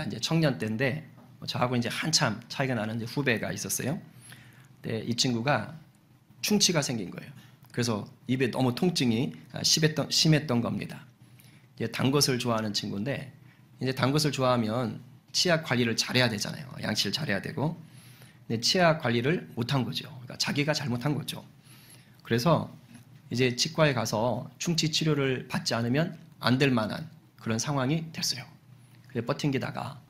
제가 이제 청년 때인데 저하고 이제 한참 차이가 나는 이제 후배가 있었어요. 근데 이 친구가 충치가 생긴 거예요. 그래서 입에 너무 통증이 심했던 겁니다. 이제 단 것을 좋아하는 친구인데 이제 단 것을 좋아하면 치아 관리를 잘해야 되잖아요. 양치를 잘해야 되고. 근데 치아 관리를 못한 거죠. 그러니까 자기가 잘못한 거죠. 그래서 이제 치과에 가서 충치 치료를 받지 않으면 안 될 만한 그런 상황이 됐어요. 그래서 버팅기다가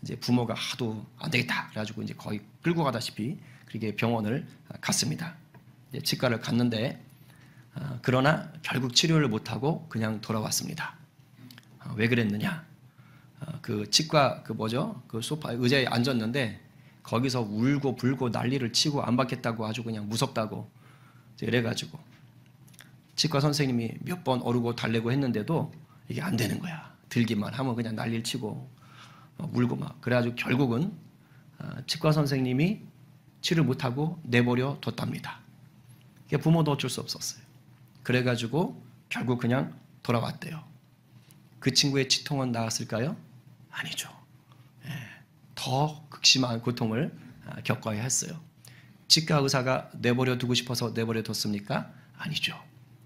이제 부모가 하도 안 되겠다 그래가지고 이제 거의 끌고 가다시피 그렇게 병원을 갔습니다. 이제 치과를 갔는데 그러나 결국 치료를 못하고 그냥 돌아왔습니다. 왜 그랬느냐? 그 치과 그 소파 의자에 앉았는데 거기서 울고 불고 난리를 치고 안 받겠다고 아주 그냥 무섭다고 이래가지고 치과 선생님이 몇 번 어르고 달래고 했는데도 이게 안 되는 거야. 들기만 하면 그냥 난리를 치고 울고 막. 그래가지고 결국은 치과 선생님이 치료 못하고 내버려 뒀답니다. 부모도 어쩔 수 없었어요. 그래가지고 결국 그냥 돌아왔대요. 그 친구의 치통은 나았을까요? 아니죠. 더 극심한 고통을 겪어야 했어요. 치과 의사가 내버려 두고 싶어서 내버려 뒀습니까? 아니죠.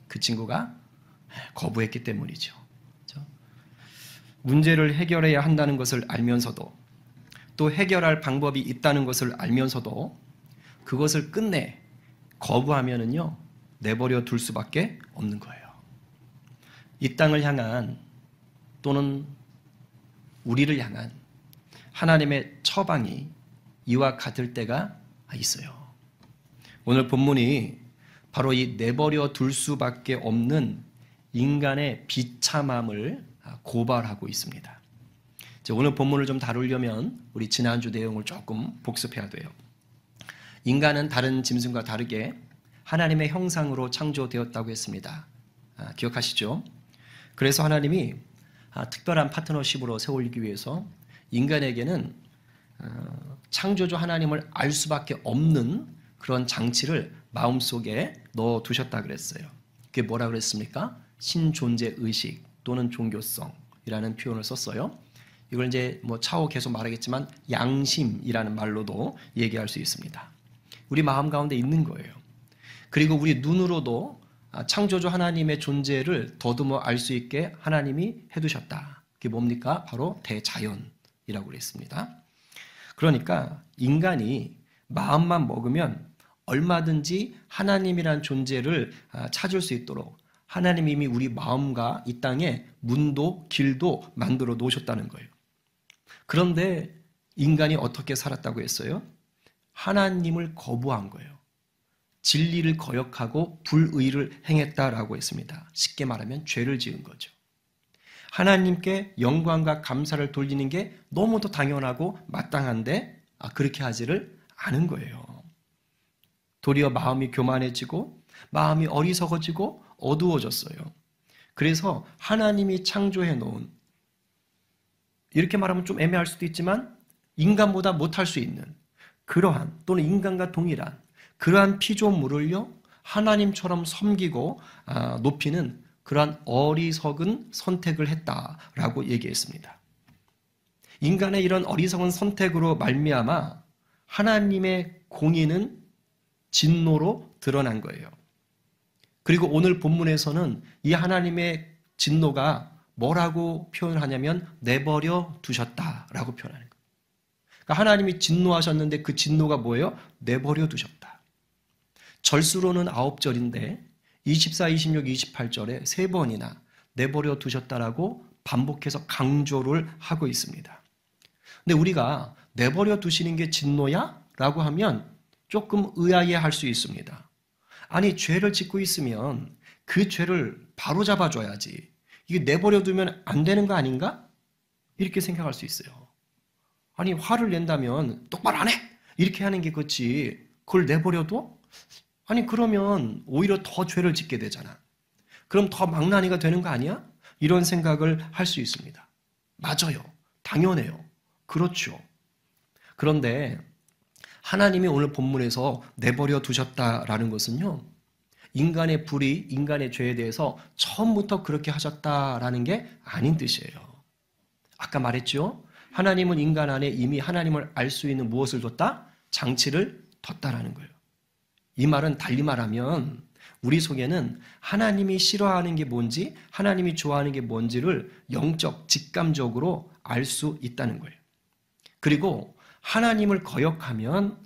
그 친구가 거부했기 때문이죠. 그렇죠? 문제를 해결해야 한다는 것을 알면서도 또 해결할 방법이 있다는 것을 알면서도 그것을 끝내 거부하면은요 내버려 둘 수밖에 없는 거예요. 이 땅을 향한 또는 우리를 향한 하나님의 처방이 이와 같을 때가 있어요. 오늘 본문이 바로 이 내버려 둘 수밖에 없는 인간의 비참함을 고발하고 있습니다. 오늘 본문을 좀 다루려면 우리 지난주 내용을 조금 복습해야 돼요. 인간은 다른 짐승과 다르게 하나님의 형상으로 창조되었다고 했습니다. 기억하시죠? 그래서 하나님이 특별한 파트너십으로 세우기 위해서 인간에게는 창조주 하나님을 알 수밖에 없는 그런 장치를 마음속에 넣어두셨다 그랬어요. 그게 뭐라 그랬습니까? 신존재의식 또는 종교성이라는 표현을 썼어요. 이걸 이제 차후 계속 말하겠지만 양심이라는 말로도 얘기할 수 있습니다. 우리 마음 가운데 있는 거예요. 그리고 우리 눈으로도 창조주 하나님의 존재를 더듬어 알 수 있게 하나님이 해두셨다. 그게 뭡니까? 바로 대자연이라고 그랬습니다. 그러니까 인간이 마음만 먹으면 얼마든지 하나님이란 존재를 찾을 수 있도록 하나님이 이미 우리 마음과 이 땅에 문도 길도 만들어 놓으셨다는 거예요. 그런데 인간이 어떻게 살았다고 했어요? 하나님을 거부한 거예요. 진리를 거역하고 불의를 행했다라고 했습니다. 쉽게 말하면 죄를 지은 거죠. 하나님께 영광과 감사를 돌리는 게 너무도 당연하고 마땅한데 그렇게 하지를 않은 거예요. 도리어 마음이 교만해지고 마음이 어리석어지고 어두워졌어요. 그래서 하나님이 창조해 놓은, 이렇게 말하면 좀 애매할 수도 있지만 인간보다 못할 수 있는 그러한 또는 인간과 동일한 그러한 피조물을요 하나님처럼 섬기고 높이는 그러한 어리석은 선택을 했다라고 얘기했습니다. 인간의 이런 어리석은 선택으로 말미암아 하나님의 공의는 진노로 드러난 거예요. 그리고 오늘 본문에서는 이 하나님의 진노가 뭐라고 표현하냐면 내버려 두셨다라고 표현하는 거예요. 그러니까 하나님이 진노하셨는데 그 진노가 뭐예요? 내버려 두셨다. 절수로는 9절인데 24, 26, 28절에 3번이나 내버려 두셨다라고 반복해서 강조를 하고 있습니다. 근데 우리가 내버려 두시는 게 진노야? 라고 하면 조금 의아해할 수 있습니다. 아니, 죄를 짓고 있으면 그 죄를 바로 잡아줘야지. 이게 내버려 두면 안 되는 거 아닌가? 이렇게 생각할 수 있어요. 아니, 화를 낸다면 똑바로 안 해! 이렇게 하는 게 그렇지. 그걸 내버려둬? 아니, 그러면 오히려 더 죄를 짓게 되잖아. 그럼 더 망나니가 되는 거 아니야? 이런 생각을 할 수 있습니다. 맞아요. 당연해요. 그렇죠. 그런데 하나님이 오늘 본문에서 내버려 두셨다라는 것은요, 인간의 불의, 인간의 죄에 대해서 처음부터 그렇게 하셨다라는 게 아닌 뜻이에요. 아까 말했죠? 하나님은 인간 안에 이미 하나님을 알 수 있는 무엇을 뒀다? 장치를 뒀다라는 거예요. 이 말은 달리 말하면 우리 속에는 하나님이 싫어하는 게 뭔지, 하나님이 좋아하는 게 뭔지를 영적, 직감적으로 알 수 있다는 거예요. 그리고 하나님을 거역하면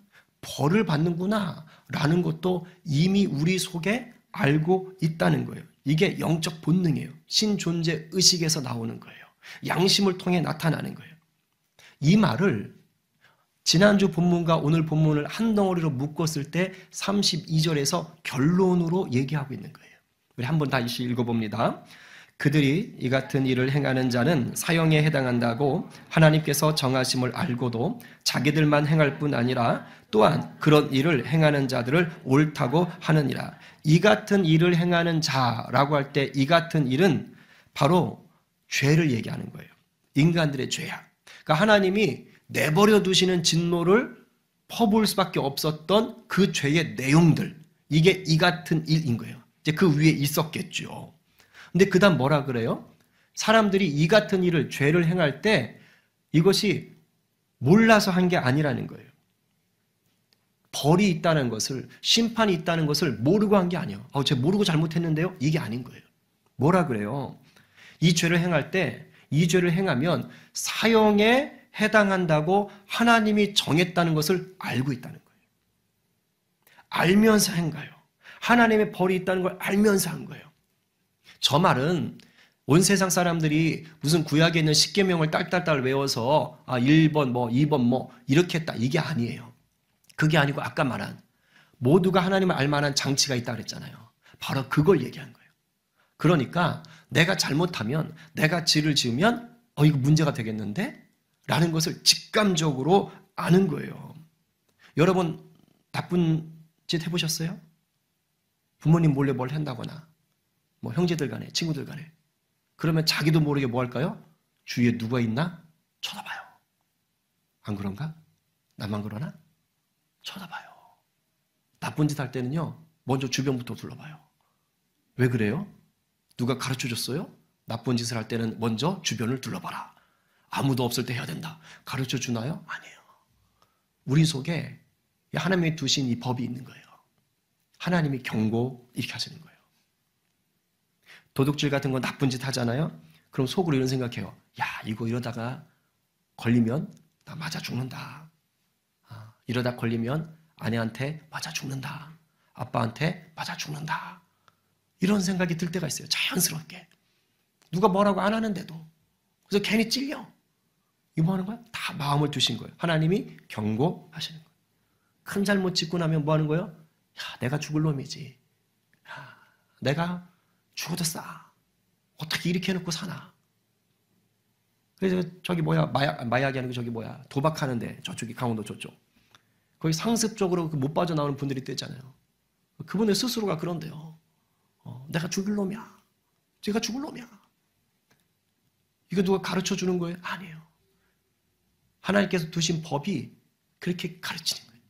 벌을 받는구나 라는 것도 이미 우리 속에 알고 있다는 거예요. 이게 영적 본능이에요. 신존재 의식에서 나오는 거예요. 양심을 통해 나타나는 거예요. 이 말을 지난주 본문과 오늘 본문을 한 덩어리로 묶었을 때 32절에서 결론으로 얘기하고 있는 거예요. 우리 한번 다시 읽어봅니다. 그들이 이 같은 일을 행하는 자는 사형에 해당한다고 하나님께서 정하심을 알고도 자기들만 행할 뿐 아니라 또한 그런 일을 행하는 자들을 옳다고 하느니라. 이 같은 일을 행하는 자라고 할 때 이 같은 일은 바로 죄를 얘기하는 거예요. 인간들의 죄악. 그러니까 하나님이 내버려 두시는 진노를 퍼부을 수밖에 없었던 그 죄의 내용들. 이게 이 같은 일인 거예요. 이제 그 위에 있었겠죠. 근데 그 다음 뭐라 그래요? 사람들이 이 같은 일을, 죄를 행할 때 이것이 몰라서 한 게 아니라는 거예요. 벌이 있다는 것을, 심판이 있다는 것을 모르고 한 게 아니에요. 제가 모르고 잘못했는데요? 이게 아닌 거예요. 뭐라 그래요? 이 죄를 행할 때, 이 죄를 행하면 사형에 해당한다고 하나님이 정했다는 것을 알고 있다는 거예요. 알면서 행가요. 하나님의 벌이 있다는 걸 알면서 한 거예요. 저 말은 온 세상 사람들이 무슨 구약에 있는 십계명을 딸딸딸 외워서 1번 2번 이렇게 했다 이게 아니에요. 그게 아니고 아까 말한 모두가 하나님을 알 만한 장치가 있다 그랬잖아요. 바로 그걸 얘기한 거예요. 그러니까 내가 잘못하면, 내가 죄를 지으면 이거 문제가 되겠는데? 라는 것을 직감적으로 아는 거예요. 여러분 나쁜 짓 해보셨어요? 부모님 몰래 뭘 한다거나 형제들 간에, 친구들 간에. 그러면 자기도 모르게 뭐 할까요? 주위에 누가 있나? 쳐다봐요. 안 그런가? 나만 그러나? 쳐다봐요. 나쁜 짓 할 때는요, 먼저 주변부터 둘러봐요. 왜 그래요? 누가 가르쳐 줬어요? 나쁜 짓을 할 때는 먼저 주변을 둘러봐라. 아무도 없을 때 해야 된다. 가르쳐 주나요? 아니에요. 우리 속에 하나님이 두신 이 법이 있는 거예요. 하나님이 경고 이렇게 하시는 거예요. 도둑질 같은 거 나쁜 짓 하잖아요. 그럼 속으로 이런 생각해요. 야, 이거 이러다가 걸리면 나 맞아 죽는다. 이러다 걸리면 아내한테 맞아 죽는다. 아빠한테 맞아 죽는다. 이런 생각이 들 때가 있어요. 자연스럽게. 누가 뭐라고 안 하는데도. 그래서 괜히 찔려. 이거 뭐 하는 거야? 다 마음을 두신 거예요. 하나님이 경고하시는 거예요. 큰 잘못 짓고 나면 뭐 하는 거예요? 야, 내가 죽을 놈이지. 야, 내가 죽어도 싸. 어떻게 이렇게 해놓고 사나. 그래서 저기 마약이 아니고 저기 도박하는데 저쪽이 강원도 저쪽. 거기 상습적으로 못 빠져나오는 분들이 있잖아요. 그분들 스스로가 그런데요. 내가 죽을 놈이야. 제가 죽을 놈이야. 이거 누가 가르쳐 주는 거예요? 아니에요. 하나님께서 두신 법이 그렇게 가르치는 거예요.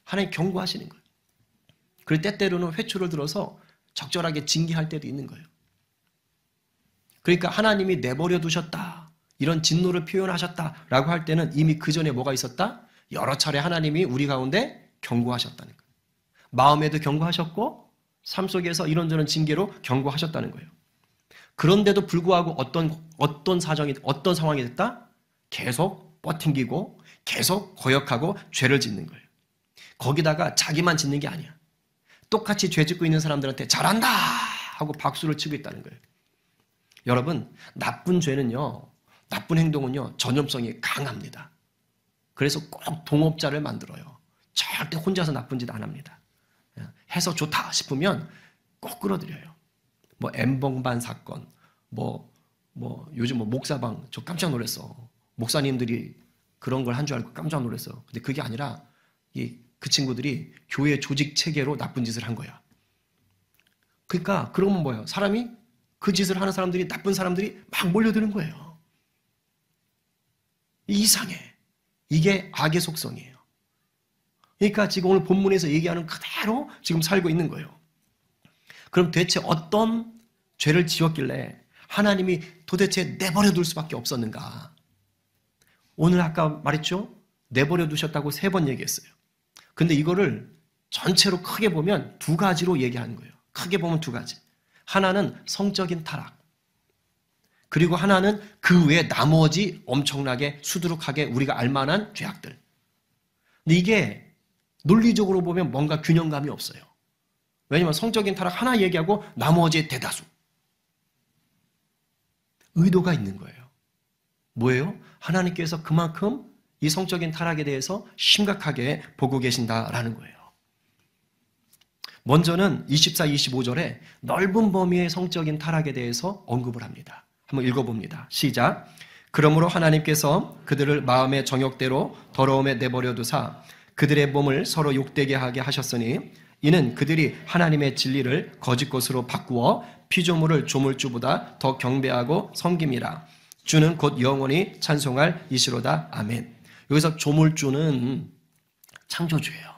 하나님 경고하시는 거예요. 그리고 때때로는 회초를 들어서 적절하게 징계할 때도 있는 거예요. 그러니까 하나님이 내버려 두셨다. 이런 진노를 표현하셨다라고 할 때는 이미 그 전에 뭐가 있었다? 여러 차례 하나님이 우리 가운데 경고하셨다는 거예요. 마음에도 경고하셨고 삶 속에서 이런저런 징계로 경고하셨다는 거예요. 그런데도 불구하고 어떤 사정이, 어떤 상황이 됐다? 계속 버팅기고 계속 거역하고 죄를 짓는 거예요. 거기다가 자기만 짓는 게 아니야. 똑같이 죄 짓고 있는 사람들한테 잘한다 하고 박수를 치고 있다는 거예요. 여러분, 나쁜 죄는요, 나쁜 행동은요, 전염성이 강합니다. 그래서 꼭 동업자를 만들어요. 절대 혼자서 나쁜 짓 안 합니다. 해서 좋다 싶으면 꼭 끌어들여요. 엠벙반 사건, 요즘 목사방, 저 깜짝 놀랐어. 목사님들이 그런 걸 한 줄 알고 깜짝 놀랐어. 근데 그게 아니라 그 친구들이 교회 조직 체계로 나쁜 짓을 한 거야. 그러니까 그러면 뭐예요? 사람이 그 짓을 하는 사람들이, 나쁜 사람들이 막 몰려드는 거예요. 이상해. 이게 악의 속성이에요. 그러니까 지금 오늘 본문에서 얘기하는 그대로 지금 살고 있는 거예요. 그럼 대체 어떤 죄를 지었길래 하나님이 도대체 내버려 둘 수밖에 없었는가? 오늘 아까 말했죠? 내버려 두셨다고 3번 얘기했어요. 근데 이거를 전체로 크게 보면 2가지로 얘기하는 거예요. 크게 보면 2가지. 하나는 성적인 타락. 그리고 하나는 그 외에 나머지 엄청나게 수두룩하게 우리가 알만한 죄악들. 근데 이게 논리적으로 보면 뭔가 균형감이 없어요. 왜냐하면 성적인 타락 하나 얘기하고 나머지의 대다수. 의도가 있는 거예요. 뭐예요? 하나님께서 그만큼 이 성적인 타락에 대해서 심각하게 보고 계신다라는 거예요. 먼저는 24, 25절에 넓은 범위의 성적인 타락에 대해서 언급을 합니다. 한번 읽어봅니다. 시작. 그러므로 하나님께서 그들을 마음의 정욕대로 더러움에 내버려 두사 그들의 몸을 서로 욕되게 하게 하셨으니 이는 그들이 하나님의 진리를 거짓 것으로 바꾸어 피조물을 조물주보다 더 경배하고 섬김이라. 주는 곧 영원히 찬송할 이시로다. 아멘. 여기서 조물주는 창조주예요.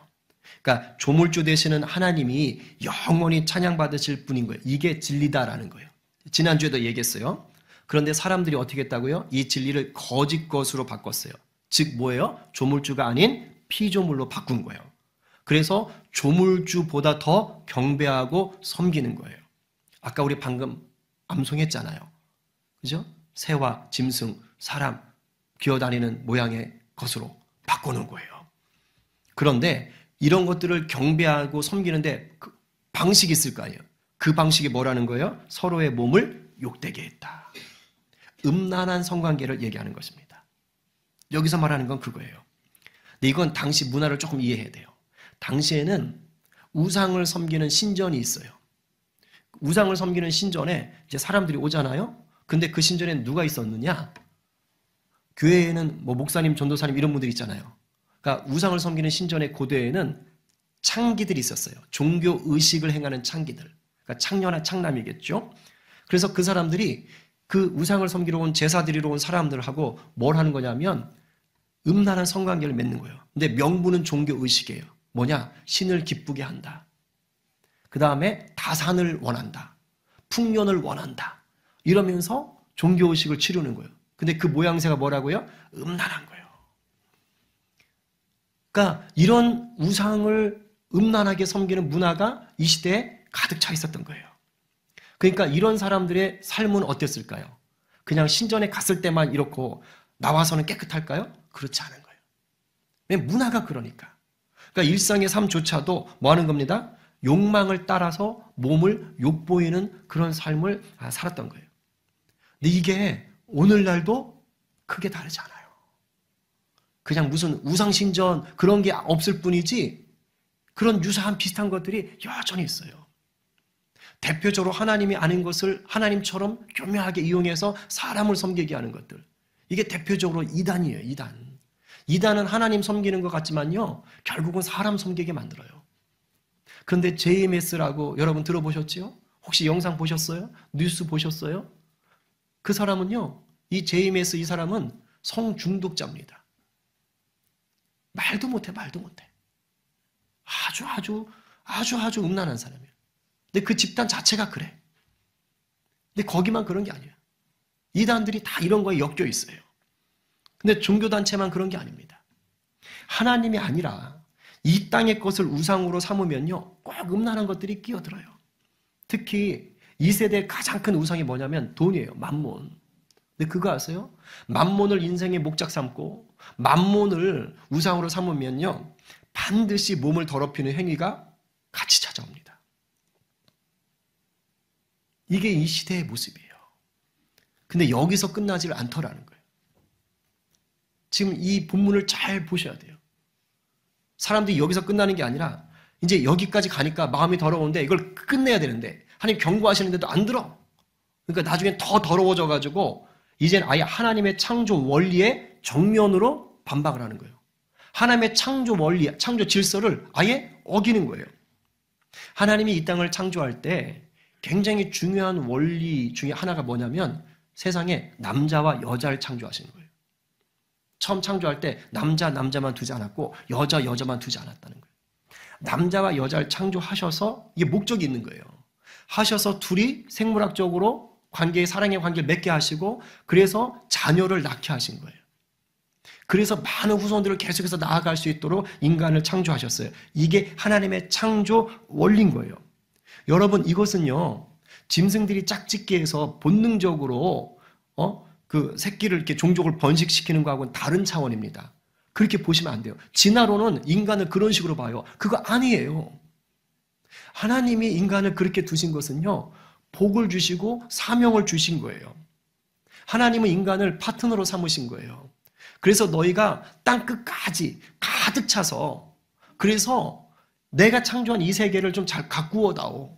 그러니까 조물주 되시는 하나님이 영원히 찬양받으실 분인 거예요. 이게 진리다라는 거예요. 지난주에도 얘기했어요. 그런데 사람들이 어떻게 했다고요? 이 진리를 거짓 것으로 바꿨어요. 즉 뭐예요? 조물주가 아닌 피조물로 바꾼 거예요. 그래서 조물주보다 더 경배하고 섬기는 거예요. 아까 우리 방금 암송했잖아요. 그죠? 새와 짐승, 사람, 기어다니는 모양의 것으로 바꾸는 거예요. 그런데 이런 것들을 경배하고 섬기는데 그 방식이 있을 거 아니에요. 그 방식이 뭐라는 거예요? 서로의 몸을 욕되게 했다. 음란한 성관계를 얘기하는 것입니다. 여기서 말하는 건 그거예요. 근데 이건 당시 문화를 조금 이해해야 돼요. 당시에는 우상을 섬기는 신전이 있어요. 우상을 섬기는 신전에 이제 사람들이 오잖아요. 근데 그 신전에 누가 있었느냐? 교회에는 뭐 목사님, 전도사님 이런 분들이 있잖아요. 그러니까 우상을 섬기는 신전의 고대에는 창기들이 있었어요. 종교 의식을 행하는 창기들. 그러니까 창녀나 창남이겠죠. 그래서 그 사람들이 그 우상을 섬기러 온 제사 드리러 온 사람들하고 뭘 하는 거냐면 음란한 성관계를 맺는 거예요. 근데 명분은 종교 의식이에요. 뭐냐? 신을 기쁘게 한다. 그 다음에 다산을 원한다. 풍년을 원한다. 이러면서 종교 의식을 치르는 거예요. 근데 그 모양새가 뭐라고요? 음란한 거예요. 그러니까 이런 우상을 음란하게 섬기는 문화가 이 시대에 가득 차 있었던 거예요. 그러니까 이런 사람들의 삶은 어땠을까요? 그냥 신전에 갔을 때만 이렇고 나와서는 깨끗할까요? 그렇지 않은 거예요. 왜? 문화가 그러니까. 그러니까 일상의 삶조차도 뭐 하는 겁니다? 욕망을 따라서 몸을 욕보이는 그런 삶을 살았던 거예요. 근데 이게 오늘날도 크게 다르지 않아요. 그냥 무슨 우상신전 그런 게 없을 뿐이지 그런 유사한 비슷한 것들이 여전히 있어요. 대표적으로 하나님이 아닌 것을 하나님처럼 교묘하게 이용해서 사람을 섬기게 하는 것들. 이게 대표적으로 이단이에요. 이단. 이단은 하나님 섬기는 것 같지만요. 결국은 사람 섬기게 만들어요. 그런데 JMS라고 여러분 들어보셨지요? 혹시 영상 보셨어요? 뉴스 보셨어요? 그 사람은요. 이 JMS 이 사람은 성중독자입니다. 말도 못해. 아주 음란한 사람이에요. 근데 그 집단 자체가 그래. 근데 거기만 그런 게 아니에요. 이단들이 다 이런 거에 엮여 있어요. 근데 종교단체만 그런 게 아닙니다. 하나님이 아니라 이 땅의 것을 우상으로 삼으면요. 꼭 음란한 것들이 끼어들어요. 특히 이 세대의 가장 큰 우상이 뭐냐면 돈이에요. 만몬. 근데 그거 아세요? 만몬을 인생의 목적 삼고 만몬을 우상으로 삼으면요. 반드시 몸을 더럽히는 행위가 같이 찾아옵니다. 이게 이 시대의 모습이에요. 근데 여기서 끝나질 않더라는 거예요. 지금 이 본문을 잘 보셔야 돼요. 사람들이 여기서 끝나는 게 아니라 이제 여기까지 가니까 마음이 더러운데 이걸 끝내야 되는데 하나님 경고하시는데도 안 들어. 그러니까 나중에 더 더러워져가지고 이제는 아예 하나님의 창조 원리에 정면으로 반박을 하는 거예요. 하나님의 창조 원리, 창조 질서를 아예 어기는 거예요. 하나님이 이 땅을 창조할 때 굉장히 중요한 원리 중에 하나가 뭐냐면 세상에 남자와 여자를 창조하시는 거예요. 처음 창조할 때 남자만 두지 않았고 여자만 두지 않았다는 거예요. 남자와 여자를 창조하셔서 이게 목적이 있는 거예요. 하셔서 둘이 생물학적으로 사랑의 관계를 맺게 하시고 그래서 자녀를 낳게 하신 거예요. 그래서 많은 후손들을 계속해서 나아갈 수 있도록 인간을 창조하셨어요. 이게 하나님의 창조 원리인 거예요. 여러분, 이것은요, 짐승들이 짝짓기해서 본능적으로 그 새끼를 이렇게 종족을 번식시키는 거하고는 다른 차원입니다. 그렇게 보시면 안 돼요. 진화론은 인간을 그런 식으로 봐요. 그거 아니에요. 하나님이 인간을 그렇게 두신 것은요, 복을 주시고 사명을 주신 거예요. 하나님은 인간을 파트너로 삼으신 거예요. 그래서 너희가 땅 끝까지 가득 차서, 그래서 내가 창조한 이 세계를 좀 잘 가꾸어다오.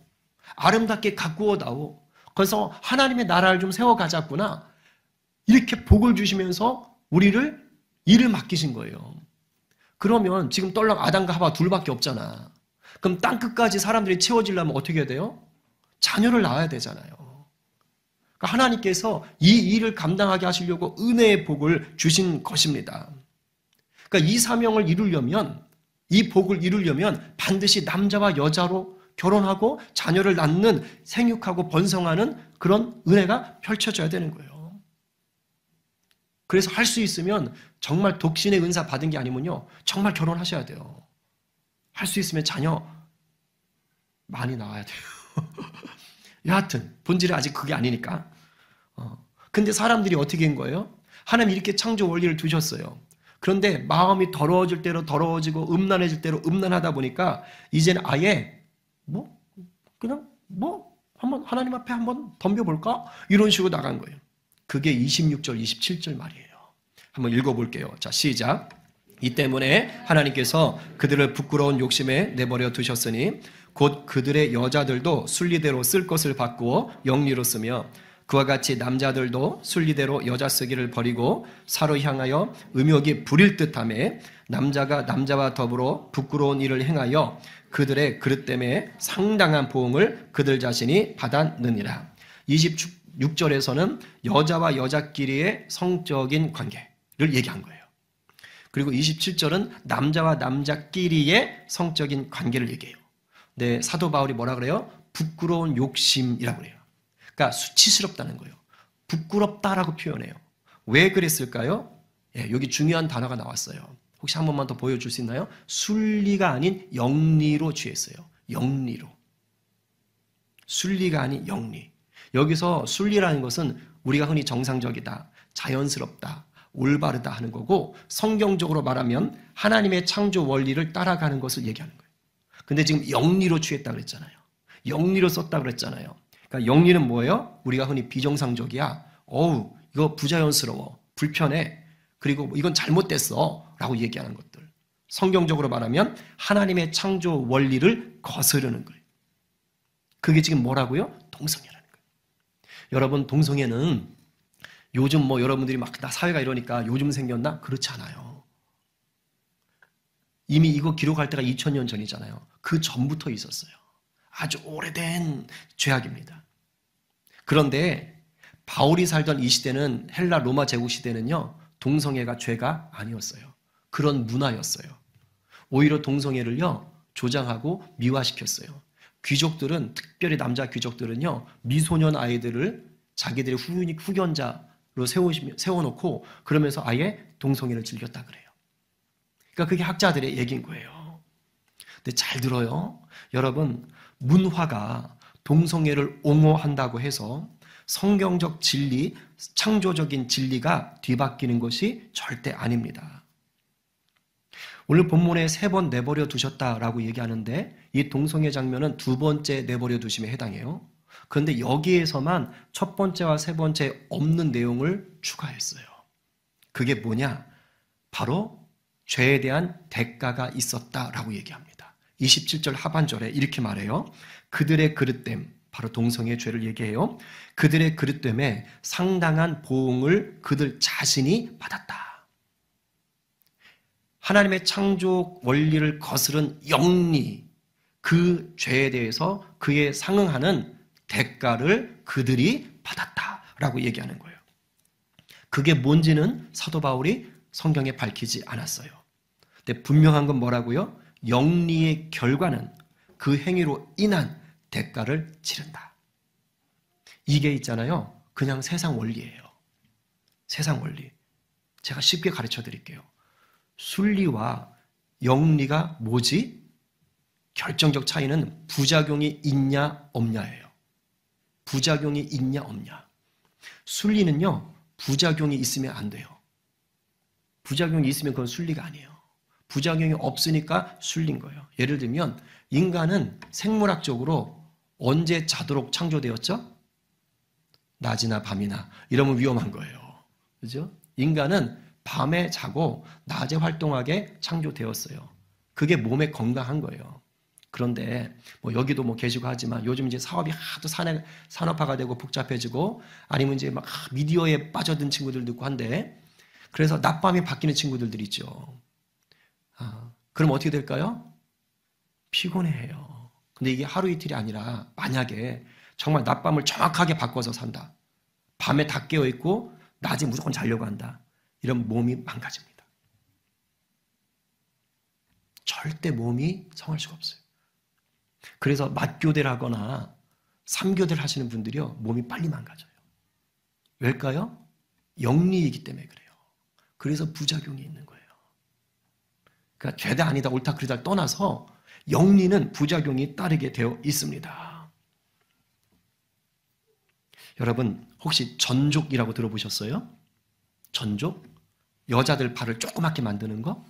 아름답게 가꾸어다오. 그래서 하나님의 나라를 좀 세워가자꾸나. 이렇게 복을 주시면서 우리를 일을 맡기신 거예요. 그러면 지금 떨락 아담과 하와 둘밖에 없잖아. 그럼 땅 끝까지 사람들이 채워지려면 어떻게 해야 돼요? 자녀를 낳아야 되잖아요. 그러니까 하나님께서 이 일을 감당하게 하시려고 은혜의 복을 주신 것입니다. 그러니까 이 사명을 이루려면, 이 복을 이루려면 반드시 남자와 여자로 결혼하고 자녀를 낳는, 생육하고 번성하는 그런 은혜가 펼쳐져야 되는 거예요. 그래서 할 수 있으면 정말 독신의 은사 받은 게 아니면요, 정말 결혼하셔야 돼요. 할 수 있으면 자녀 많이 낳아야 돼요. 여하튼 본질은 아직 그게 아니니까. 근데 사람들이 어떻게 한 거예요? 하나님 이렇게 창조 원리를 두셨어요. 그런데 마음이 더러워질 대로 더러워지고 음란해질 대로 음란하다 보니까 이제는 아예 그냥 한번 하나님 앞에 한번 덤벼볼까? 이런 식으로 나간 거예요. 그게 26절, 27절 말이에요. 한번 읽어볼게요. 자, 시작. 이 때문에 하나님께서 그들을 부끄러운 욕심에 내버려 두셨으니 곧 그들의 여자들도 순리대로 쓸 것을 바꾸어 영리로 쓰며 그와 같이 남자들도 순리대로 여자 쓰기를 버리고 사로 향하여 음욕이 부릴 듯하며 남자가 남자와 더불어 부끄러운 일을 행하여 그들의 그릇 때문에 상당한 보응을 그들 자신이 받았느니라. 26절에서는 여자와 여자끼리의 성적인 관계를 얘기한 거예요. 그리고 27절은 남자와 남자끼리의 성적인 관계를 얘기해요. 네, 사도 바울이 뭐라 그래요? 부끄러운 욕심이라고 그래요. 그러니까 수치스럽다는 거예요. 부끄럽다라고 표현해요. 왜 그랬을까요? 예, 여기 중요한 단어가 나왔어요. 혹시 한 번만 더 보여줄 수 있나요? 순리가 아닌 영리로 취했어요. 영리로. 순리가 아닌 영리. 여기서 순리라는 것은 우리가 흔히 정상적이다, 자연스럽다, 올바르다 하는 거고, 성경적으로 말하면 하나님의 창조 원리를 따라가는 것을 얘기하는 거예요. 근데 지금 영리로 취했다 그랬잖아요. 영리로 썼다 그랬잖아요. 그러니까 영리는 뭐예요? 우리가 흔히 비정상적이야. 어우, 이거 부자연스러워. 불편해. 그리고 이건 잘못됐어. 라고 얘기하는 것들. 성경적으로 말하면 하나님의 창조 원리를 거스르는 거예요. 그게 지금 뭐라고요? 동성애라는 거예요. 여러분, 동성애는 요즘 여러분들이 막 나 사회가 이러니까 요즘 생겼나? 그렇지 않아요. 이미 이거 기록할 때가 2000년 전이잖아요. 그 전부터 있었어요. 아주 오래된 죄악입니다. 그런데 바울이 살던 이 시대는, 헬라 로마 제국 시대는요, 동성애가 죄가 아니었어요. 그런 문화였어요. 오히려 동성애를요, 조장하고 미화시켰어요. 귀족들은, 특별히 남자 귀족들은요, 미소년 아이들을 자기들의 후견자로 세워놓고 그러면서 아예 동성애를 즐겼다 그래요. 그러니까 그게 학자들의 얘기인 거예요. 근데 잘 들어요. 여러분, 문화가 동성애를 옹호한다고 해서 성경적 진리, 창조적인 진리가 뒤바뀌는 것이 절대 아닙니다. 오늘 본문에 3번 내버려 두셨다라고 얘기하는데 이 동성애 장면은 2번째 내버려 두심에 해당해요. 그런데 여기에서만 첫 번째와 세 번째 없는 내용을 추가했어요. 그게 뭐냐? 바로 죄에 대한 대가가 있었다라고 얘기합니다. 27절 하반절에 이렇게 말해요. 그들의 그릇됨, 바로 동성애의 죄를 얘기해요. 그들의 그릇됨에 상당한 보응을 그들 자신이 받았다. 하나님의 창조 원리를 거스른 영리, 그 죄에 대해서 그에 상응하는 대가를 그들이 받았다라고 얘기하는 거예요. 그게 뭔지는 사도 바울이 성경에 밝히지 않았어요. 근데 분명한 건 뭐라고요? 영리의 결과는 그 행위로 인한 대가를 치른다. 이게 있잖아요. 그냥 세상 원리예요. 세상 원리. 제가 쉽게 가르쳐 드릴게요. 순리와 영리가 뭐지? 결정적 차이는 부작용이 있냐 없냐예요. 부작용이 있냐 없냐. 순리는요, 부작용이 있으면 안 돼요. 부작용이 있으면 그건 순리가 아니에요. 부작용이 없으니까 순리인 거예요. 예를 들면 인간은 생물학적으로 언제 자도록 창조되었죠? 낮이나 밤이나. 이러면 위험한 거예요. 그죠? 인간은 밤에 자고 낮에 활동하게 창조되었어요. 그게 몸에 건강한 거예요. 그런데 뭐 여기도 뭐 계시고 하지만 요즘 이제 사업이 하도 산업화가 되고 복잡해지고 아니면 이제 막 미디어에 빠져든 친구들도 있고 한데 그래서 낮밤이 바뀌는 친구들도 있죠. 그럼 어떻게 될까요? 피곤해해요. 근데 이게 하루 이틀이 아니라 만약에 정말 낮밤을 정확하게 바꿔서 산다. 밤에 다 깨어있고 낮에 무조건 자려고 한다. 이런 몸이 망가집니다. 절대 몸이 성할 수가 없어요. 그래서 맞교대를 하거나 삼교대를 하시는 분들이요, 몸이 빨리 망가져요. 왜일까요? 영리이기 때문에 그래요. 그래서 부작용이 있는 거예요. 그러니까 죄다 아니다 옳다 그르다를 떠나서 영리는 부작용이 따르게 되어 있습니다. 여러분 혹시 전족이라고 들어보셨어요? 전족? 여자들 발을 조그맣게 만드는 거?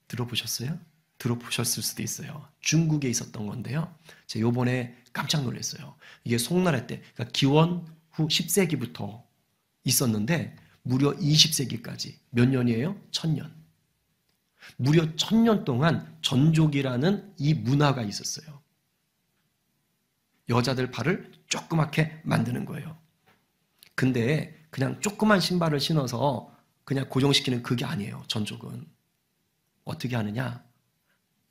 들어보셨어요? 들어보셨을 수도 있어요. 중국에 있었던 건데요. 제가 요번에 깜짝 놀랐어요. 이게 송나라 때, 그러니까 기원 후 10세기부터 있었는데 무려 20세기까지 몇 년이에요? 1000년. 무려 1000년 동안 전족이라는 이 문화가 있었어요. 여자들 발을 조그맣게 만드는 거예요. 근데 그냥 조그만 신발을 신어서 그냥 고정시키는 그게 아니에요. 전족은. 어떻게 하느냐?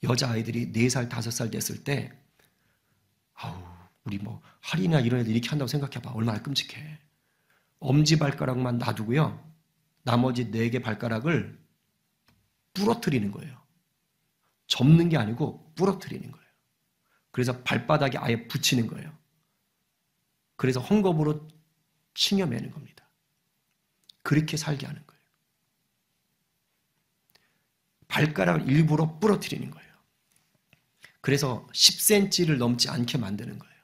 여자아이들이 4살, 5살 됐을 때 우리 뭐 할인이나 이런 애들 이렇게 한다고 생각해봐. 얼마나 끔찍해. 엄지발가락만 놔두고요. 나머지 4개 발가락을 부러뜨리는 거예요. 접는 게 아니고 부러뜨리는 거예요. 그래서 발바닥에 아예 붙이는 거예요. 그래서 헝겊으로 칭여매는 겁니다. 그렇게 살게 하는 거예요. 발가락을 일부러 부러뜨리는 거예요. 그래서 10cm를 넘지 않게 만드는 거예요.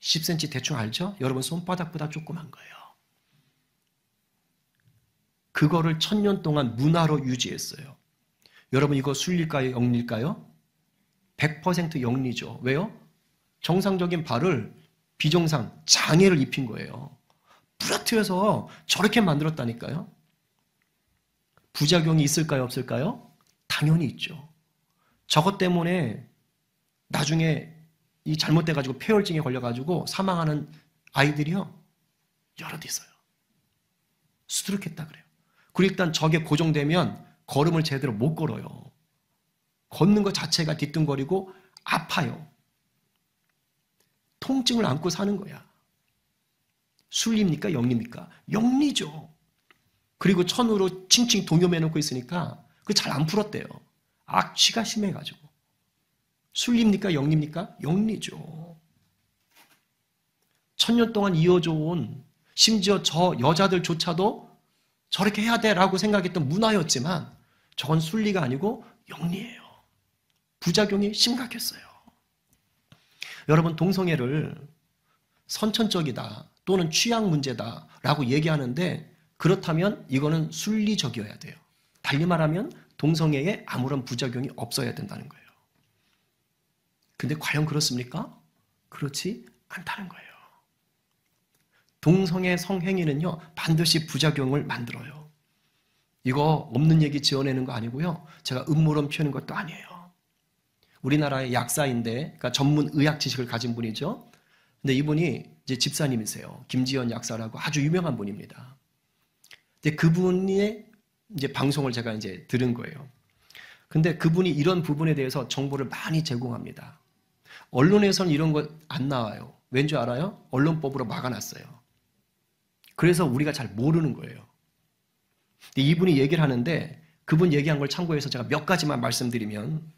10cm 대충 알죠? 여러분 손바닥보다 조그만 거예요. 그거를 1000년 동안 문화로 유지했어요. 여러분 이거 순리일까요? 영리일까요? 100% 영리죠. 왜요? 정상적인 발을 비정상, 장애를 입힌 거예요. 부러뜨려서 저렇게 만들었다니까요. 부작용이 있을까요? 없을까요? 당연히 있죠. 저것 때문에 나중에 이 잘못돼가지고 폐혈증에 걸려가지고 사망하는 아이들이요. 여럿 있어요. 수두룩했다 그래요. 그리고 일단 저게 고정되면 걸음을 제대로 못 걸어요. 걷는 것 자체가 뒤뚱거리고 아파요. 통증을 안고 사는 거야. 순리입니까? 영리입니까? 영리죠. 그리고 천으로 칭칭 동요매놓고 있으니까 그 잘 안 풀었대요. 악취가 심해가지고. 순리입니까? 영리입니까? 영리죠. 1000년 동안 이어져 온 심지어 저 여자들조차도 저렇게 해야 돼라고 생각했던 문화였지만 저건 순리가 아니고 영리예요. 부작용이 심각했어요. 여러분 동성애를 선천적이다 또는 취향 문제다라고 얘기하는데 그렇다면 이거는 순리적이어야 돼요. 달리 말하면 동성애에 아무런 부작용이 없어야 된다는 거예요. 근데 과연 그렇습니까? 그렇지 않다는 거예요. 동성애 성행위는요 반드시 부작용을 만들어요. 이거 없는 얘기 지어내는 거 아니고요. 제가 음모론 피우는 것도 아니에요. 우리나라의 약사인데 그러니까 전문 의학 지식을 가진 분이죠. 근데 이분이 이제 집사님이세요. 김지연 약사라고 아주 유명한 분입니다. 근데 그분의 이제 방송을 제가 이제 들은 거예요. 근데 그분이 이런 부분에 대해서 정보를 많이 제공합니다. 언론에서는 이런 거 안 나와요. 왠지 알아요? 언론법으로 막아놨어요. 그래서 우리가 잘 모르는 거예요. 근데 이분이 얘기를 하는데 그분 얘기한 걸 참고해서 제가 몇 가지만 말씀드리면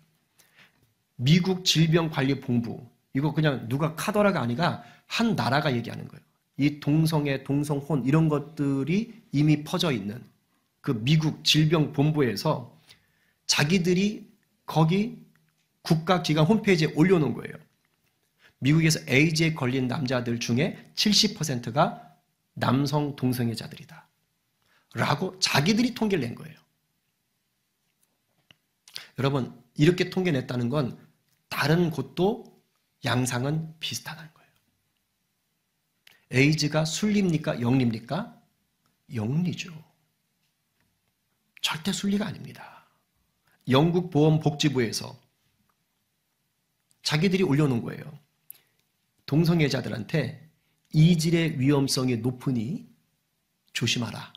미국 질병관리본부 이거 그냥 누가 카더라가 아니라 한 나라가 얘기하는 거예요. 이 동성애, 동성혼 이런 것들이 이미 퍼져 있는 그 미국 질병본부에서 자기들이 거기 국가기관 홈페이지에 올려놓은 거예요. 미국에서 에이즈에 걸린 남자들 중에 70%가 남성 동성애자들이다 라고 자기들이 통계를 낸 거예요. 여러분, 이렇게 통계 냈다는 건 다른 곳도 양상은 비슷하다는 거예요. 에이즈가 순리입니까? 영리입니까? 영리죠. 절대 순리가 아닙니다. 영국 보건복지부에서 자기들이 올려놓은 거예요. 동성애자들한테 이질의 위험성이 높으니 조심하라.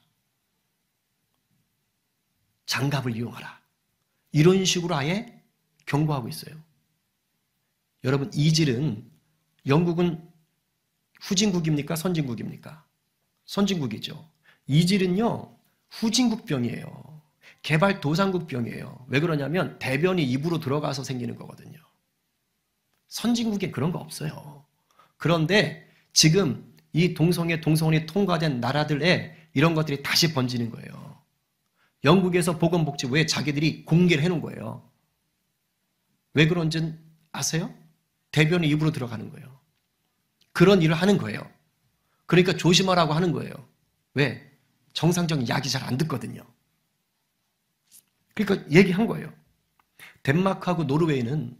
장갑을 이용하라. 이런 식으로 아예 경고하고 있어요. 여러분, 이질은 영국은 후진국입니까? 선진국입니까? 선진국이죠. 이질은요, 후진국병이에요. 개발도상국병이에요. 왜 그러냐면 대변이 입으로 들어가서 생기는 거거든요. 선진국에 그런 거 없어요. 그런데 지금 이 동성혼이 통과된 나라들에 이런 것들이 다시 번지는 거예요. 영국에서 보건복지부에 자기들이 공개를 해놓은 거예요. 왜 그런지는 아세요? 대변이 입으로 들어가는 거예요. 그런 일을 하는 거예요. 그러니까 조심하라고 하는 거예요. 왜? 정상적인 약이 잘 안 듣거든요. 그러니까 얘기한 거예요. 덴마크하고 노르웨이는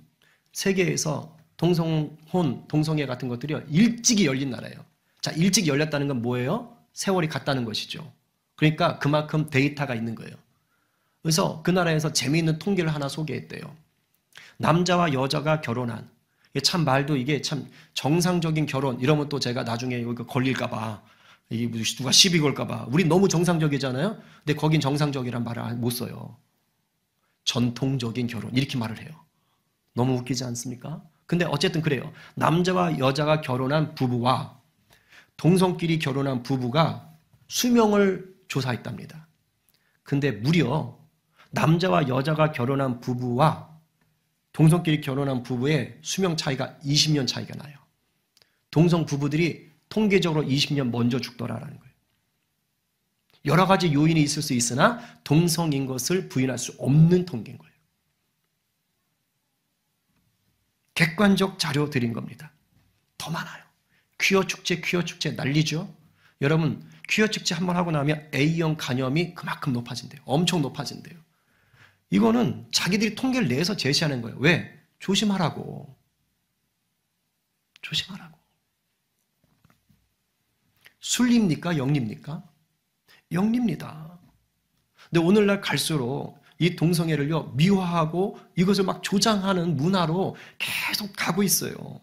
세계에서 동성혼, 동성애 같은 것들이 일찍이 열린 나라예요. 자, 일찍 열렸다는 건 뭐예요? 세월이 갔다는 것이죠. 그러니까 그만큼 데이터가 있는 거예요. 그래서 그 나라에서 재미있는 통계를 하나 소개했대요. 남자와 여자가 결혼한, 참 말도 이게 참 정상적인 결혼, 이러면 또 제가 나중에 이거 걸릴까봐, 이게 누가 시비 걸까봐. 우리 너무 정상적이잖아요? 근데 거긴 정상적이란 말을 못 써요. 전통적인 결혼, 이렇게 말을 해요. 너무 웃기지 않습니까? 근데 어쨌든 그래요. 남자와 여자가 결혼한 부부와 동성끼리 결혼한 부부가 수명을 조사했답니다. 근데 무려 남자와 여자가 결혼한 부부와 동성끼리 결혼한 부부의 수명 차이가 20년 차이가 나요. 동성 부부들이 통계적으로 20년 먼저 죽더라라는 거예요. 여러 가지 요인이 있을 수 있으나 동성인 것을 부인할 수 없는 통계인 거예요. 객관적 자료 드린 겁니다. 더 많아요. 퀴어 축제 난리죠. 여러분, 퀴어 축제 한번 하고 나면 A형 간염이 그만큼 높아진대요. 엄청 높아진대요. 이거는 자기들이 통계를 내서 제시하는 거예요. 왜? 조심하라고. 조심하라고. 순리입니까? 영리입니까? 영리입니다. 근데 오늘날 갈수록 이 동성애를요, 미화하고 이것을 막 조장하는 문화로 계속 가고 있어요.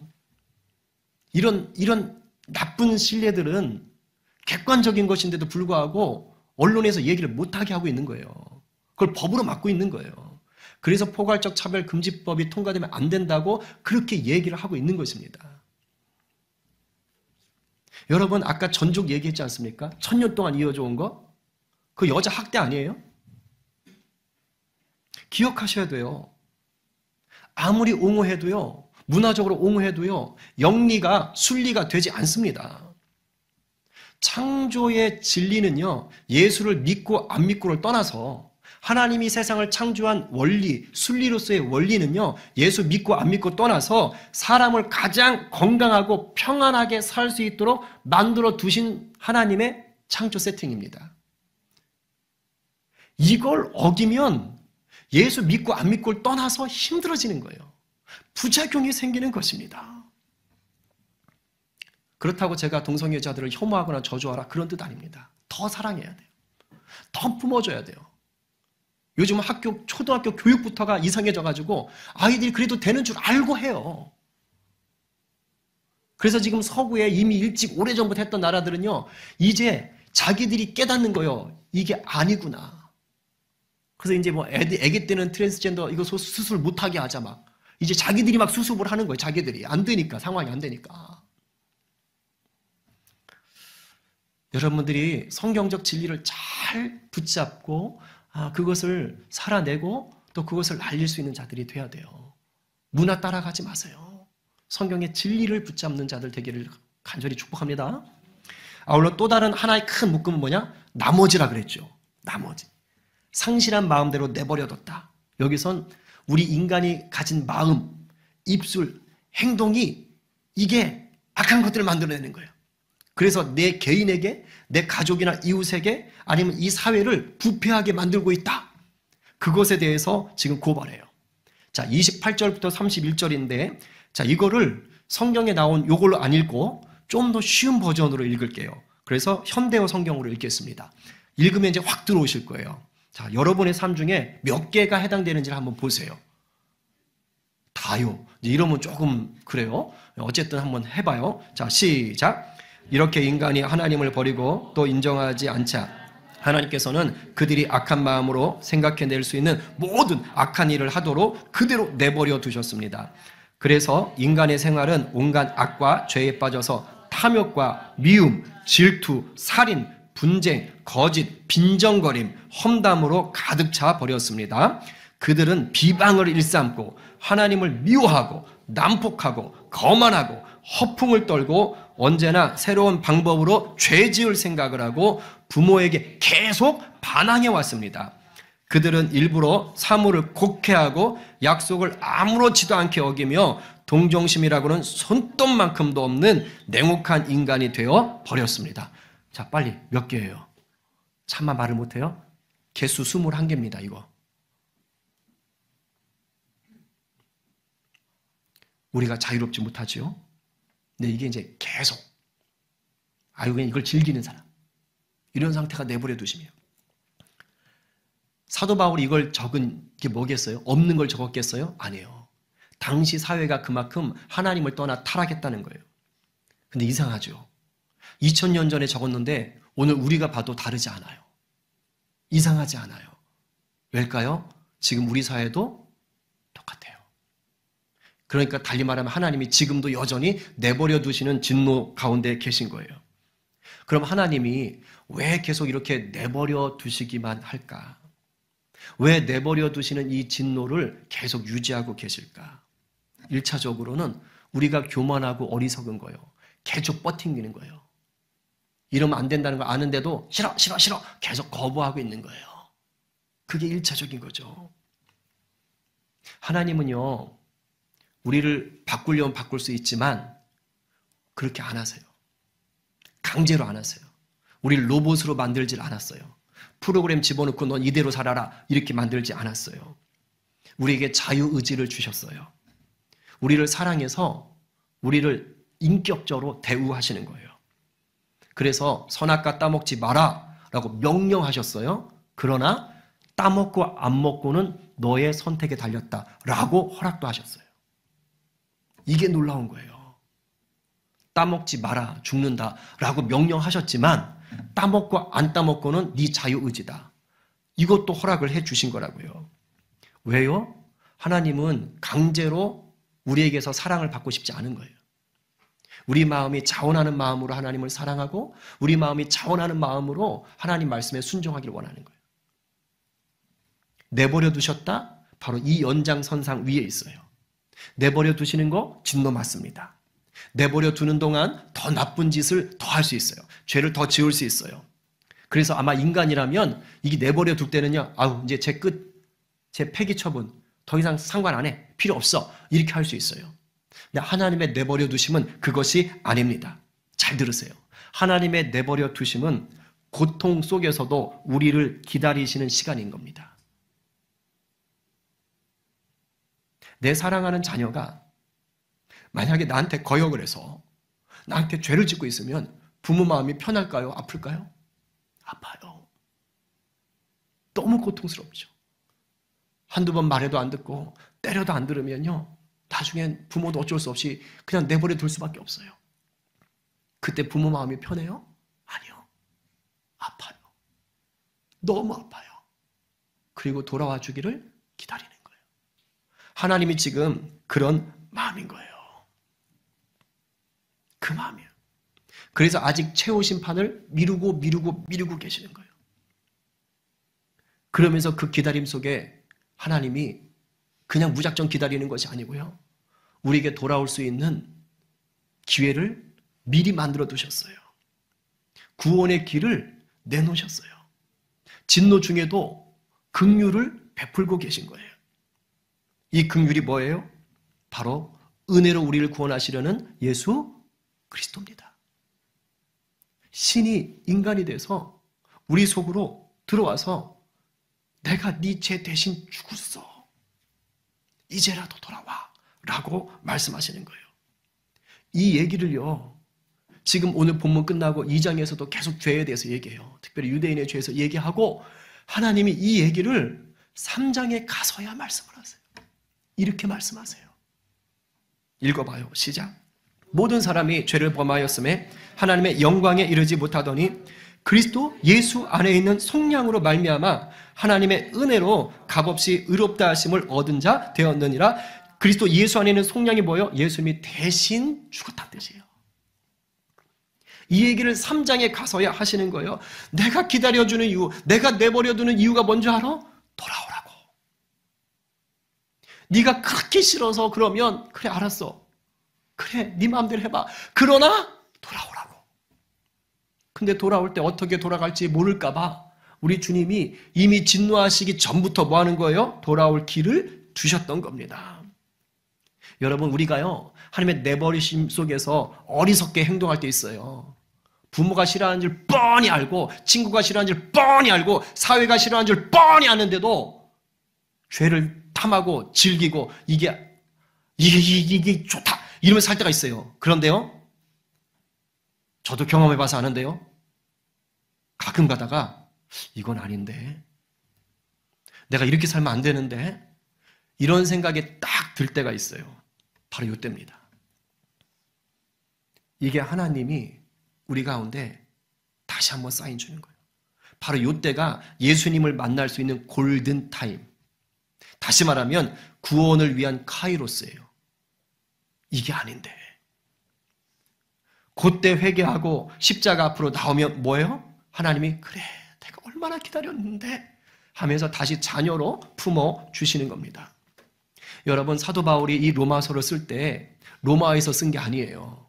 이런 나쁜 신뢰들은 객관적인 것인데도 불구하고 언론에서 얘기를 못하게 하고 있는 거예요. 그걸 법으로 막고 있는 거예요. 그래서 포괄적 차별금지법이 통과되면 안 된다고 그렇게 얘기를 하고 있는 것입니다. 여러분, 아까 전족 얘기했지 않습니까? 1000년 동안 이어져 온 거? 그 여자 학대 아니에요? 기억하셔야 돼요. 아무리 옹호해도요, 문화적으로 옹호해도요, 영리가, 순리가 되지 않습니다. 창조의 진리는요, 예수를 믿고 안 믿고를 떠나서 하나님이 세상을 창조한 원리, 순리로서의 원리는요, 예수 믿고 안 믿고 떠나서 사람을 가장 건강하고 평안하게 살 수 있도록 만들어 두신 하나님의 창조 세팅입니다. 이걸 어기면 예수 믿고 안 믿고를 떠나서 힘들어지는 거예요. 부작용이 생기는 것입니다. 그렇다고 제가 동성애자들을 혐오하거나 저주하라 그런 뜻 아닙니다. 더 사랑해야 돼요. 더 품어줘야 돼요. 요즘 초등학교 교육부터가 이상해져가지고 아이들이 그래도 되는 줄 알고 해요. 그래서 지금 서구에 이미 일찍 오래전부터 했던 나라들은요, 이제 자기들이 깨닫는 거예요. 이게 아니구나. 그래서 이제 뭐 애기 때는 트랜스젠더 이거 수술 못하게 하자 막. 이제 자기들이 막 수습을 하는 거예요. 자기들이. 안 되니까. 상황이 안 되니까. 여러분들이 성경적 진리를 잘 붙잡고 그것을 살아내고 또 그것을 알릴 수 있는 자들이 돼야 돼요. 문화 따라가지 마세요. 성경의 진리를 붙잡는 자들 되기를 간절히 축복합니다. 아울러 또 다른 하나의 큰 묶음은 뭐냐? 나머지라 그랬죠. 나머지. 상실한 마음대로 내버려뒀다. 여기선 우리 인간이 가진 마음, 입술, 행동이 이게 악한 것들을 만들어내는 거예요. 그래서 내 개인에게, 내 가족이나 이웃에게 아니면 이 사회를 부패하게 만들고 있다. 그것에 대해서 지금 고발해요. 자, 28절부터 31절인데, 자, 이거를 성경에 나온 요걸로 안 읽고 좀 더 쉬운 버전으로 읽을게요. 그래서 현대어 성경으로 읽겠습니다. 읽으면 이제 확 들어오실 거예요. 자, 여러분의 삶 중에 몇 개가 해당되는지를 한번 보세요. 다요. 이러면 조금 그래요. 어쨌든 한번 해봐요. 자, 시작. 이렇게 인간이 하나님을 버리고 또 인정하지 않자 하나님께서는 그들이 악한 마음으로 생각해낼 수 있는 모든 악한 일을 하도록 그대로 내버려 두셨습니다. 그래서 인간의 생활은 온갖 악과 죄에 빠져서 탐욕과 미움, 질투, 살인, 분쟁, 거짓, 빈정거림, 험담으로 가득 차 버렸습니다. 그들은 비방을 일삼고 하나님을 미워하고 난폭하고 거만하고 허풍을 떨고 언제나 새로운 방법으로 죄 지을 생각을 하고 부모에게 계속 반항해 왔습니다. 그들은 일부러 사물을 곡해하고 약속을 아무렇지도 않게 어기며 동정심이라고는 손톱만큼도 없는 냉혹한 인간이 되어 버렸습니다. 자, 빨리 몇 개예요? 차마 말을 못해요? 개수 21개입니다, 이거. 우리가 자유롭지 못하지요? 근데 이게 이제 계속, 그냥 이걸 즐기는 사람. 이런 상태가 내버려 두시면. 사도 바울이 이걸 적은 게 뭐겠어요? 없는 걸 적었겠어요? 아니에요. 당시 사회가 그만큼 하나님을 떠나 타락했다는 거예요. 근데 이상하죠. 2000년 전에 적었는데 오늘 우리가 봐도 다르지 않아요. 이상하지 않아요. 왜일까요? 지금 우리 사회도 똑같아요. 그러니까 달리 말하면 하나님이 지금도 여전히 내버려 두시는 진노 가운데 계신 거예요. 그럼 하나님이 왜 계속 이렇게 내버려 두시기만 할까? 왜 내버려 두시는 이 진노를 계속 유지하고 계실까? 1차적으로는 우리가 교만하고 어리석은 거예요. 계속 버팅기는 거예요. 이러면 안 된다는 걸 아는데도 싫어 계속 거부하고 있는 거예요. 그게 1차적인 거죠. 하나님은요, 우리를 바꾸려면 바꿀 수 있지만 그렇게 안 하세요. 강제로 안 하세요. 우리를 로봇으로 만들질 않았어요. 프로그램 집어넣고 넌 이대로 살아라 이렇게 만들지 않았어요. 우리에게 자유의지를 주셨어요. 우리를 사랑해서 우리를 인격적으로 대우하시는 거예요. 그래서 선악과 따먹지 마라 라고 명령하셨어요. 그러나 따먹고 안 먹고는 너의 선택에 달렸다 라고 허락도 하셨어요. 이게 놀라운 거예요. 따먹지 마라, 죽는다 라고 명령하셨지만 따먹고 안 따먹고는 네 자유의지다. 이것도 허락을 해 주신 거라고요. 왜요? 하나님은 강제로 우리에게서 사랑을 받고 싶지 않은 거예요. 우리 마음이 자원하는 마음으로 하나님을 사랑하고 우리 마음이 자원하는 마음으로 하나님 말씀에 순종하기를 원하는 거예요. 내버려 두셨다? 바로 이 연장선상 위에 있어요. 내버려 두시는 거 진노 맞습니다. 내버려 두는 동안 더 나쁜 짓을 더 할 수 있어요. 죄를 더 지을 수 있어요. 그래서 아마 인간이라면 이게 내버려 둘 때는요, 이제 제 끝, 제 폐기 처분 더 이상 상관 안 해. 필요 없어. 이렇게 할 수 있어요. 근데 하나님의 내버려 두심은 그것이 아닙니다. 잘 들으세요. 하나님의 내버려 두심은 고통 속에서도 우리를 기다리시는 시간인 겁니다. 내 사랑하는 자녀가 만약에 나한테 거역을 해서 나한테 죄를 짓고 있으면 부모 마음이 편할까요? 아플까요? 아파요. 너무 고통스럽죠. 한두 번 말해도 안 듣고 때려도 안 들으면요, 나중엔 부모도 어쩔 수 없이 그냥 내버려 둘 수밖에 없어요. 그때 부모 마음이 편해요? 아니요. 아파요. 너무 아파요. 그리고 돌아와 주기를 기다리는 거예요. 하나님이 지금 그런 마음인 거예요. 그 마음이에요. 그래서 아직 최후 심판을 미루고 계시는 거예요. 그러면서 그 기다림 속에 하나님이 그냥 무작정 기다리는 것이 아니고요, 우리에게 돌아올 수 있는 기회를 미리 만들어 두셨어요. 구원의 길을 내놓으셨어요. 진노 중에도 긍휼을 베풀고 계신 거예요. 이 긍휼이 뭐예요? 바로 은혜로 우리를 구원하시려는 예수 그리스도입니다. 신이 인간이 돼서 우리 속으로 들어와서 내가 네 죄 대신 죽었어. 이제라도 돌아와. 라고 말씀하시는 거예요. 이 얘기를요, 지금 오늘 본문 끝나고 2장에서도 계속 죄에 대해서 얘기해요. 특별히 유대인의 죄에서 얘기하고 하나님이 이 얘기를 3장에 가서야 말씀을 하세요. 이렇게 말씀하세요. 읽어봐요. 시작. 모든 사람이 죄를 범하였음에 하나님의 영광에 이르지 못하더니 그리스도 예수 안에 있는 속량으로 말미암아 하나님의 은혜로 값없이 의롭다 하심을 얻은 자 되었느니라. 그리스도 예수 안에 있는 속량이 뭐예요? 예수님이 대신 죽었다는 뜻이에요. 이 얘기를 3장에 가서야 하시는 거예요. 내가 기다려주는 이유, 내가 내버려두는 이유가 뭔지 알아? 돌아오라고. 네가 그렇게 싫어서 그러면 그래 알았어. 그래 네 마음대로 해봐. 그러나 돌아오라고. 근데 돌아올 때 어떻게 돌아갈지 모를까 봐 우리 주님이 이미 진노하시기 전부터 뭐 하는 거예요? 돌아올 길을 두셨던 겁니다. 여러분 우리가요 하나님의 내버리심 속에서 어리석게 행동할 때 있어요. 부모가 싫어하는 줄 뻔히 알고 친구가 싫어하는 줄 뻔히 알고 사회가 싫어하는 줄 뻔히 아는데도 죄를 탐하고 즐기고 이게 좋다 이러면서 살 때가 있어요. 그런데요 저도 경험해봐서 아는데요 가끔 가다가 이건 아닌데 내가 이렇게 살면 안 되는데 이런 생각이 딱 들 때가 있어요. 바로 이때입니다. 이게 하나님이 우리 가운데 다시 한번 사인 주는 거예요. 바로 이때가 예수님을 만날 수 있는 골든 타임. 다시 말하면 구원을 위한 카이로스예요. 이게 아닌데. 그때 회개하고 십자가 앞으로 나오면 뭐예요? 하나님이 그래 내가 얼마나 기다렸는데 하면서 다시 자녀로 품어 주시는 겁니다. 여러분 사도 바울이 이 로마서를 쓸 때 로마에서 쓴 게 아니에요.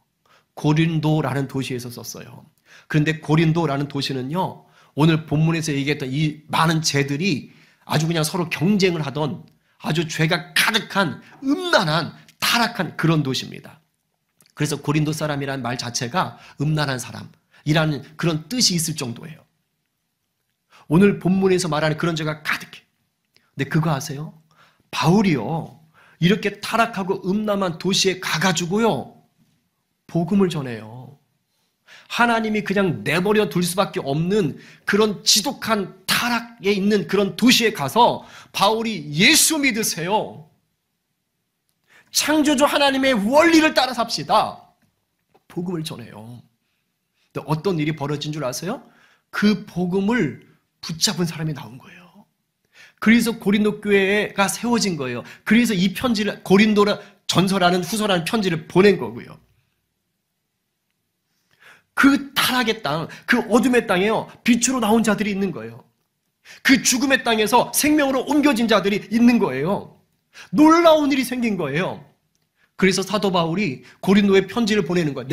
고린도라는 도시에서 썼어요. 그런데 고린도라는 도시는요 오늘 본문에서 얘기했던 이 많은 죄들이 아주 그냥 서로 경쟁을 하던 아주 죄가 가득한 음란한 타락한 그런 도시입니다. 그래서 고린도 사람이라는 말 자체가 음란한 사람이라는 그런 뜻이 있을 정도예요. 오늘 본문에서 말하는 그런 죄가 가득해. 근데 그거 아세요? 바울이요 이렇게 타락하고 음란한 도시에 가가지고요 복음을 전해요. 하나님이 그냥 내버려 둘 수밖에 없는 그런 지독한 타락에 있는 그런 도시에 가서 바울이 예수 믿으세요. 창조주 하나님의 원리를 따라 삽시다. 복음을 전해요. 근데 어떤 일이 벌어진 줄 아세요? 그 복음을 붙잡은 사람이 나온 거예요. 그래서 고린도 교회가 세워진 거예요. 그래서 이 편지를 고린도 전서라는 후서라는 편지를 보낸 거고요. 그 타락의 땅, 그 어둠의 땅에요. 빛으로 나온 자들이 있는 거예요. 그 죽음의 땅에서 생명으로 옮겨진 자들이 있는 거예요. 놀라운 일이 생긴 거예요. 그래서 사도 바울이 고린도에 편지를 보내는 거예요.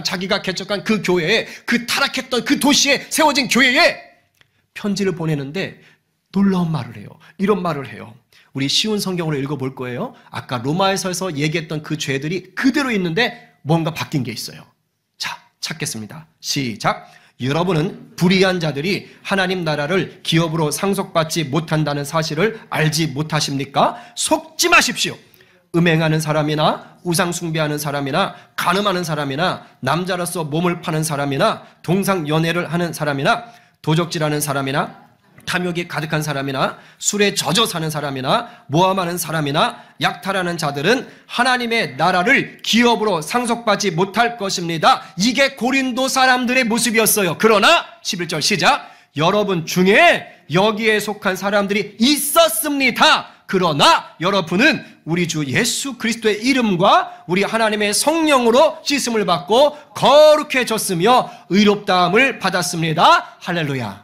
자기가 개척한 그 교회에, 그 타락했던 그 도시에 세워진 교회에 편지를 보내는데 놀라운 말을 해요. 이런 말을 해요. 우리 쉬운 성경으로 읽어볼 거예요. 아까 로마에서 얘기했던 그 죄들이 그대로 있는데 뭔가 바뀐 게 있어요. 자, 찾겠습니다. 시작. 여러분은 불의한 자들이 하나님 나라를 기업으로 상속받지 못한다는 사실을 알지 못하십니까? 속지 마십시오. 음행하는 사람이나 우상 숭배하는 사람이나 간음하는 사람이나 남자로서 몸을 파는 사람이나 동상 연애를 하는 사람이나 도적질하는 사람이나 탐욕이 가득한 사람이나 술에 젖어 사는 사람이나 모함하는 사람이나 약탈하는 자들은 하나님의 나라를 기업으로 상속받지 못할 것입니다. 이게 고린도 사람들의 모습이었어요. 그러나 11절 시작. 여러분 중에 여기에 속한 사람들이 있었습니다. 그러나 여러분은 우리 주 예수 그리스도의 이름과 우리 하나님의 성령으로 씻음을 받고 거룩해졌으며 의롭다함을 받았습니다. 할렐루야.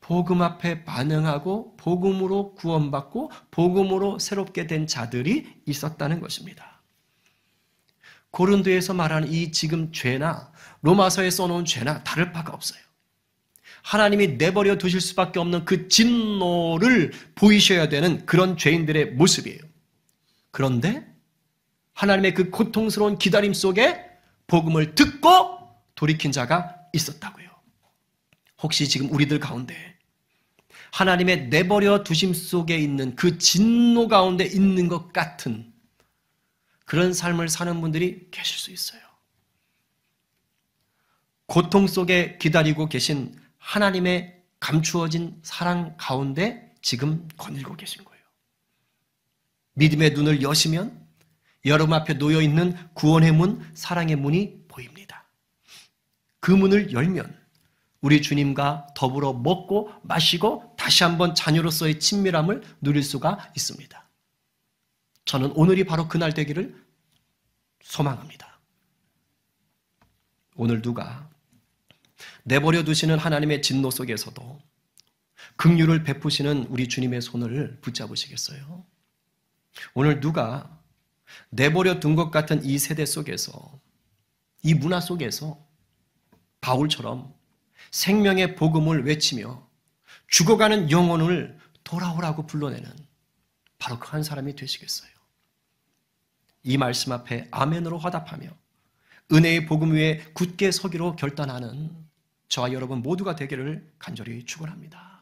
복음 앞에 반응하고 복음으로 구원받고 복음으로 새롭게 된 자들이 있었다는 것입니다. 고린도에서 말하는 이 지금 죄나 로마서에 써놓은 죄나 다를 바가 없어요. 하나님이 내버려 두실 수밖에 없는 그 진노를 보이셔야 되는 그런 죄인들의 모습이에요. 그런데 하나님의 그 고통스러운 기다림 속에 복음을 듣고 돌이킨 자가 있었다고요. 혹시 지금 우리들 가운데 하나님의 내버려 두심 속에 있는 그 진노 가운데 있는 것 같은 그런 삶을 사는 분들이 계실 수 있어요. 고통 속에 기다리고 계신 하나님의 감추어진 사랑 가운데 지금 거닐고 계신 거예요. 믿음의 눈을 여시면 여러분 앞에 놓여있는 구원의 문, 사랑의 문이 보입니다. 그 문을 열면 우리 주님과 더불어 먹고 마시고 다시 한번 자녀로서의 친밀함을 누릴 수가 있습니다. 저는 오늘이 바로 그날 되기를 소망합니다. 오늘 누가 내버려 두시는 하나님의 진노 속에서도 긍휼을 베푸시는 우리 주님의 손을 붙잡으시겠어요? 오늘 누가 내버려 둔 것 같은 이 세대 속에서, 이 문화 속에서 바울처럼 생명의 복음을 외치며 죽어가는 영혼을 돌아오라고 불러내는 바로 그 한 사람이 되시겠어요? 이 말씀 앞에 아멘으로 화답하며 은혜의 복음 위에 굳게 서기로 결단하는 저와 여러분 모두가 되기를 간절히 축원합니다.